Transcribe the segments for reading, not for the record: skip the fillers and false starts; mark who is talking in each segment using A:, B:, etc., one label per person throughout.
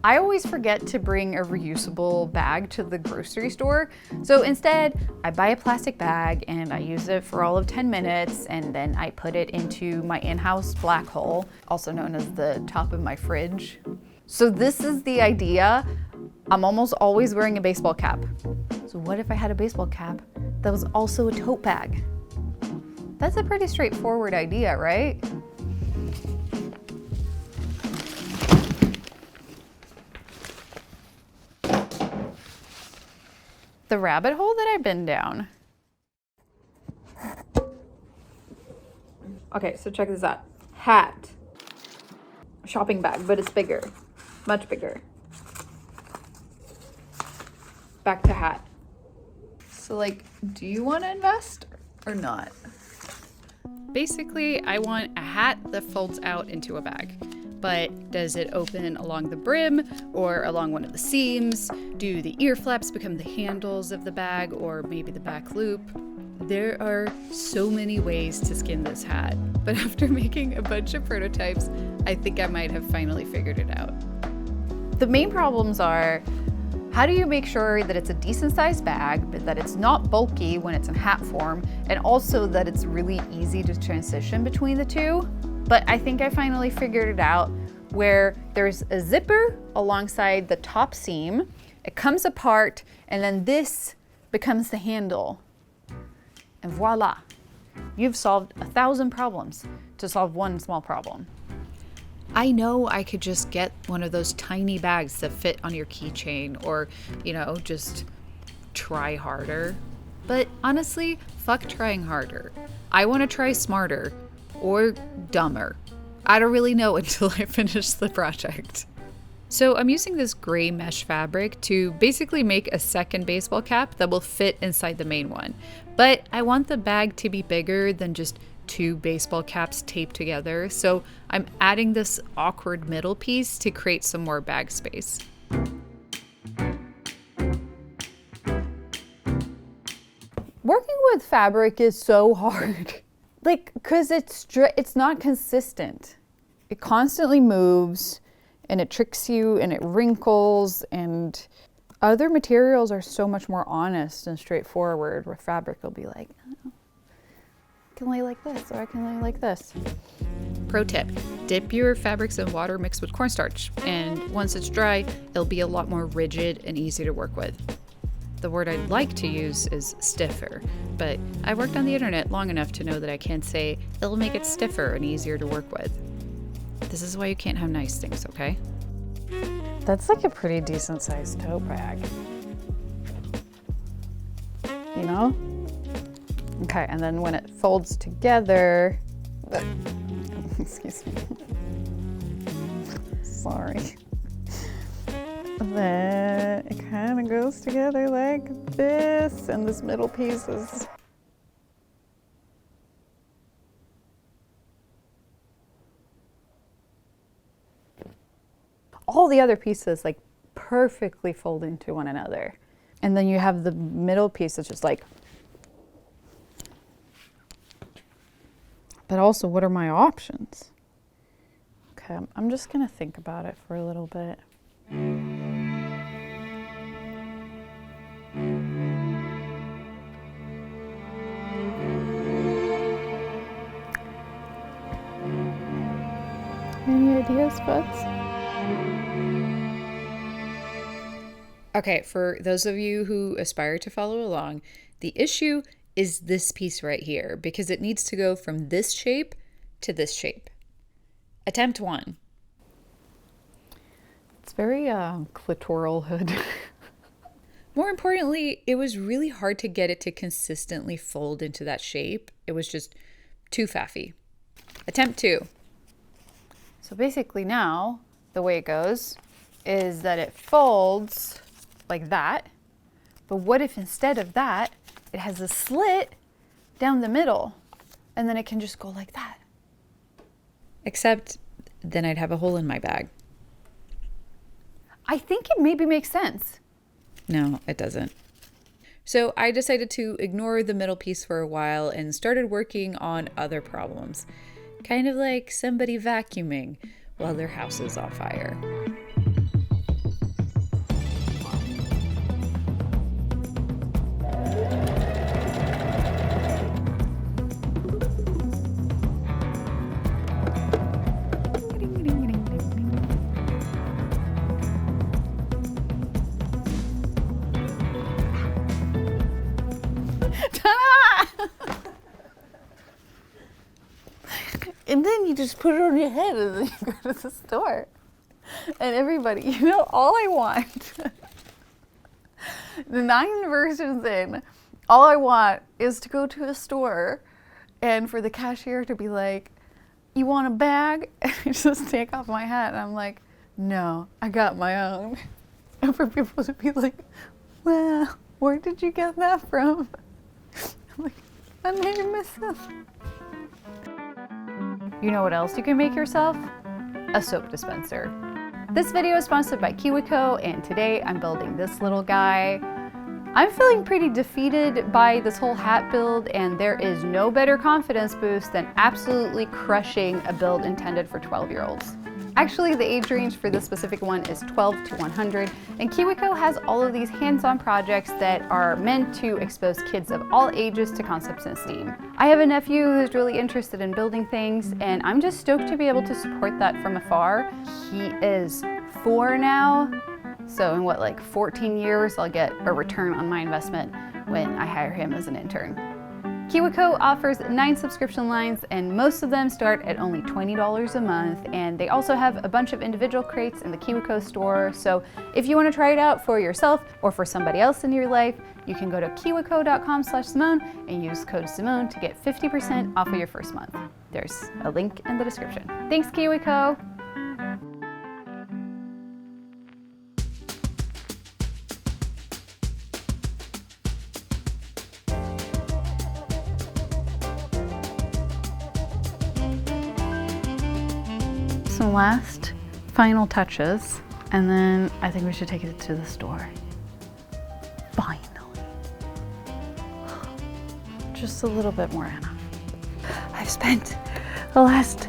A: I always forget to bring a reusable bag to the grocery store. So instead, I buy a plastic bag and I use it for all of 10 minutes, and then I put it into my in-house black hole, also known as the top of my fridge. So this is the idea. I'm almost always wearing a baseball cap. So what if I had a baseball cap that was also a tote bag? That's a pretty straightforward idea, right? The rabbit hole that I've been down. Okay, so check this out. Hat. Shopping bag, but it's bigger. Much bigger. Back to hat. So like, do you want to invest or not?
B: Basically, I want a hat that folds out into a bag. But does it open along the brim or along one of the seams? Do the ear flaps become the handles of the bag or maybe the back loop? There are so many ways to skin this hat, but after making a bunch of prototypes, I think I might have finally figured it out.
A: The main problems are, how do you make sure that it's a decent sized bag, but that it's not bulky when it's in hat form, and also that it's really easy to transition between the two? But I think I finally figured it out, where there's a zipper alongside the top seam, it comes apart, and then this becomes the handle. And voila, you've solved 1,000 problems to solve one small problem.
B: I know I could just get one of those tiny bags that fit on your keychain or, just try harder. But honestly, fuck trying harder. I want to try smarter or dumber. I don't really know until I finish the project. So I'm using this gray mesh fabric to basically make a second baseball cap that will fit inside the main one. But I want the bag to be bigger than just 2 baseball caps taped together, so I'm adding this awkward middle piece to create some more bag space.
A: Working with fabric is so hard. Because it's not consistent. It constantly moves, and it tricks you, and it wrinkles, and other materials are so much more honest and straightforward, where fabric will be like, oh, I can lay like this, or I can lay like this.
B: Pro tip, dip your fabrics in water mixed with cornstarch, and once it's dry, it'll be a lot more rigid and easy to work with. The word I'd like to use is stiffer, but I worked on the internet long enough to know that I can't say it'll make it stiffer and easier to work with. This is why you can't have nice things, okay?
A: That's like a pretty decent sized tote bag. You know? Okay, and then when it folds together, excuse me. Sorry. Then it kind of goes together like this, and this middle piece is all the other pieces like perfectly fold into one another. And then you have the middle piece that's just like, but also what are my options? Okay, I'm just gonna think about it for a little bit. Any ideas, Butts?
B: Okay, for those of you who aspire to follow along, the issue is this piece right here because it needs to go from this shape to this shape. Attempt 1.
A: It's very clitoral hood.
B: More importantly, it was really hard to get it to consistently fold into that shape. It was just too faffy. Attempt 2.
A: So basically now, the way it goes is that it folds like that. But what if instead of that, it has a slit down the middle, and then it can just go like that?
B: Except then I'd have a hole in my bag.
A: I think it maybe makes sense.
B: No, it doesn't. So I decided to ignore the middle piece for a while and started working on other problems. Kind of like somebody vacuuming while their house is on fire.
A: you just put it on your head and then you go to the store. And everybody, you know, all I want, the 9 versions in, all I want is to go to a store and for the cashier to be like, you want a bag? And I just take off my hat and I'm like, no, I got my own. And for people to be like, well, where did you get that from? I'm like, I made it myself. You know what else you can make yourself? A soap dispenser. This video is sponsored by KiwiCo, and today I'm building this little guy. I'm feeling pretty defeated by this whole hat build, and there is no better confidence boost than absolutely crushing a build intended for 12-year-olds. Actually, the age range for this specific one is 12 to 100, and KiwiCo has all of these hands-on projects that are meant to expose kids of all ages to concepts in STEAM. I have a nephew who's really interested in building things, and I'm just stoked to be able to support that from afar. He is 4 now, so in what, like 14 years, I'll get a return on my investment when I hire him as an intern. KiwiCo offers 9 subscription lines, and most of them start at only $20 a month, and they also have a bunch of individual crates in the KiwiCo store. So if you want to try it out for yourself or for somebody else in your life, you can go to kiwico.com/Simone and use code Simone to get 50% off of your first month. There's a link in the description. Thanks, KiwiCo. Some last final touches, and then I think we should take it to the store. Finally. Just a little bit more, Anna. I've spent the last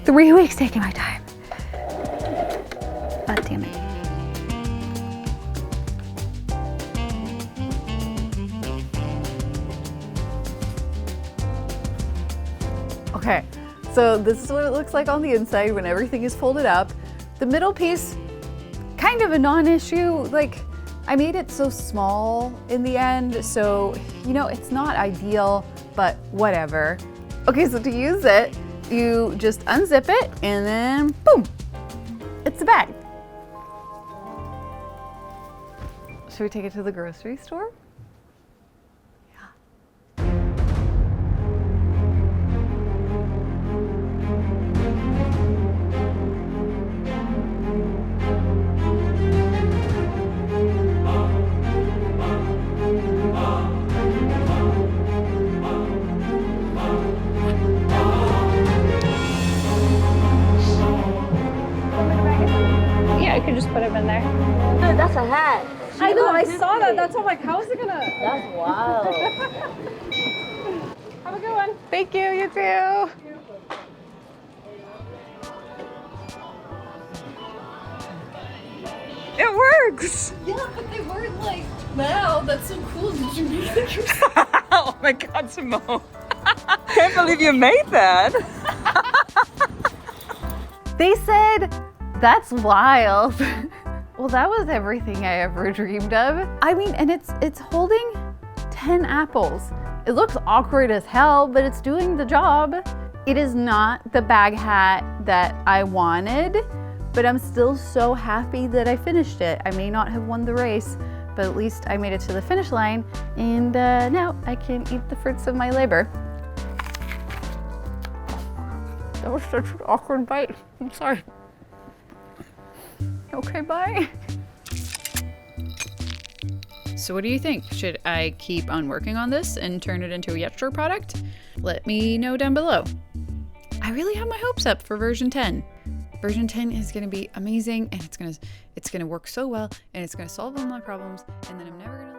A: 3 weeks taking my time. God damn it. Okay. So this is what it looks like on the inside when everything is folded up. The middle piece, kind of a non-issue. Like, I made it so small in the end, so, you know, it's not ideal, but whatever. Okay, so to use it, you just unzip it and then boom, it's a bag. Should we take it to the grocery store? I could just put him in there.
C: Dude, that's a hat.
D: I know, I saw that. That's why I'm like, how is it gonna?
C: That's wild.
D: Have a good one.
A: Thank you, you too.
D: It works.
A: Yeah, but they weren't like, wow, that's so cool. Did you make it yourself?
D: Oh my God, Simone. Can't believe you made that.
A: They said, that's wild. Well, that was everything I ever dreamed of. I mean, and it's holding 10 apples. It looks awkward as hell, but it's doing the job. It is not the bag hat that I wanted, but I'm still so happy that I finished it. I may not have won the race, but at least I made it to the finish line, and now I can eat the fruits of my labor. That was such an awkward bite. I'm sorry. Okay, bye.
B: So what do you think? Should I keep on working on this and turn it into a Yetro product? Let me know down below. I really have my hopes up for version 10. Version 10 is gonna be amazing, and it's gonna work so well, and it's gonna solve all my problems, and then I'm never gonna